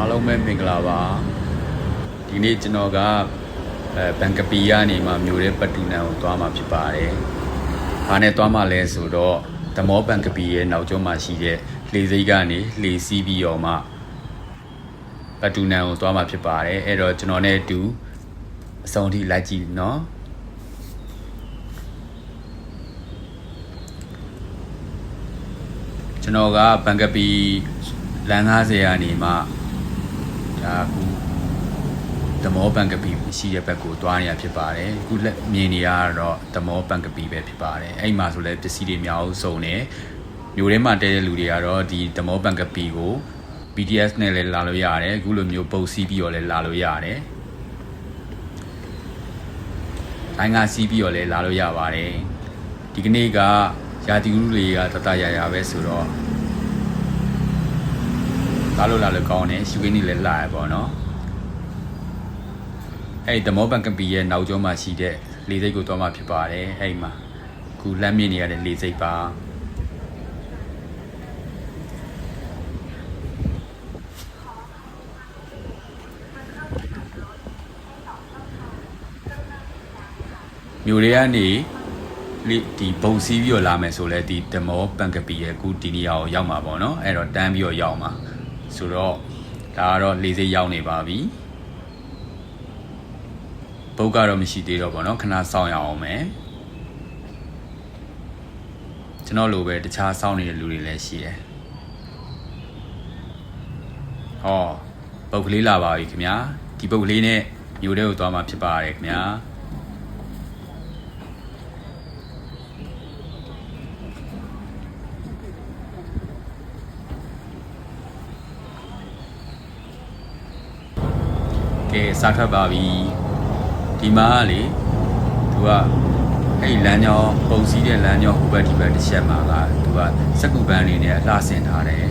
အားလုံးပဲမင်္ဂလာပါဒီနေ့ကျွန်တော်ကဘန်ကပီကနေမှမြို့ရဲ့ပတ်တူနန်ကိုသွားမှာဖြစ်ပါတယ်။ဘာနဲ့သွားမှာလဲဆိုတော့ဓမောဘန်ကပီရဲ့နောက်ကျောမှာရှိတဲ့လေစိတ်ကနေလေစီးပြီးတော့မှပတ်တူနန်ကိုသွားမှာဖြစ်ပါတယ်။အဲ့တော့ကျွန်တော်နဲ့အတူအဆုံးထိလိုက်ကြည့်နော်။ကျွန်တော်ကဘန်ကပီလမ်း90ကနေမှဒါကူဓမောဘန်ကပီရှိတဲ့ဘက်ကိုသွားနေရဖြစ်ပါတယ်အခုလက်မြင်နေရတော့ဓမောဘန်ကပီပဲဖြစ်ပါတယ်အဲ့မှာဆိုလဲပစ္စည်းတွေအများကြီးစုံနေမြို့ထဲမှာတဲတဲ့လူတွေကတော့ဒီဓမောဘန်ကပီကို BTS နဲ့လည်းလာလို့ရတယ်အခုလိုမျိုးပုတ်စီးပြီးတော့လည်းလာလို့ရတယ်တိုင်းကစီးပြီးတော့လည်းလာလို့ရပါတယ်ဒီကနေ့ကရာသီဥတုတွေကတတရပဲဆိုတော့လာလို့ကောင်းတယ်ရှူကင်းနေလည်းလာရပေါ့နော်အဲ့ဓမောဘန်ကပီရဲ့နောက်ကျောမှာရှိတဲ့လေစိတ်ကိုသွားမှဖြစ်ပါတယ်အဲ့မှာခုလမ်းမြင့်နေရတဲ့လေစိတ်ပါမြို့တွေကနေဒီဘုံစီးပြီးတော့လာမယ်ဆိုလဲဒီဓမောဘန်ကပီရဲ့ခုဒီနေရာကိုရောက်မှာပေါ့နော်အဲ့တော့တန်းပြီးတော့ရောက်မှာဆိုတော့ဒါကတော့လေစိတ်ရောက်နေပါပြီဘုတ်ကတော့မရှိသေးတော့ဗောနော်ခဏစောင့်ရအောင်မယ်ကျွန်တော်လိုပဲတခြားစောင့်နေတဲ့လူတွေလည်းရှိတယ်ဟောပုတ်ကလေးလာပါပြီခင်ဗျာဒီပုတ်ကလေးနဲ့မြို့ထဲကိုသွားမှာဖြစ်ပါတယ်ခင်ဗျာကဲစားထွက်ပါပြီဒီမှာလေသူကအဲ့လမ်းကြောင်းပုံစည်းတဲ့လမ်းကြောင်းဟိုဘက်ဒီဘက်တစ်ချက်မှာကသူကစက်ကူပန်းလေးနဲ့အလှဆင်ထားတယ်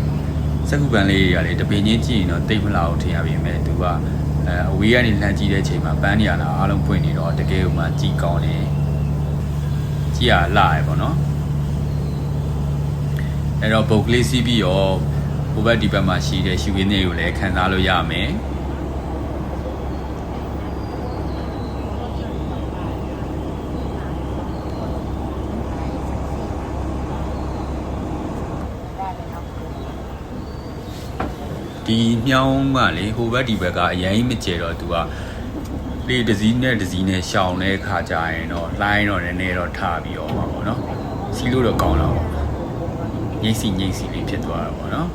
စက်ကူပန်းလေးတွေကလေတပင်းချင်းကြည့်ရင်တော့တိတ်မလာဘူးထင်ရပေမဲ့သူကအဝေးကနေလှမ်းကြည့်တဲ့အချိန်မှာပန်းနေရတာအားလုံးပွင့်နေတော့တကယ်မှကြည့်ကောင်းတယ်ကြည့်ရလှရပေါ့နော်အဲ့တော့ပုတ်ကလေးစီးပြီးတော့ဟိုဘက်ဒီဘက်မှာရှိတဲ့ရှူရင်းတွေကိုလည်းခံစားလို့ရမယ်ဒီမြောင်းကလေဟိုဘက်ဒီဘက်ကအရင်မကျဲတော့သူကလေတစည်းနဲ့ရှောင်တဲ့ခါကြရင်တော့လိုင်းတော့နည်းနည်းတော့ထားပြီးတော့မှာပေါ့နော်စီးလို့တော့ကောင်းတော့ညိတ်စီလေးဖြစ်သွားတာပေါ့နော်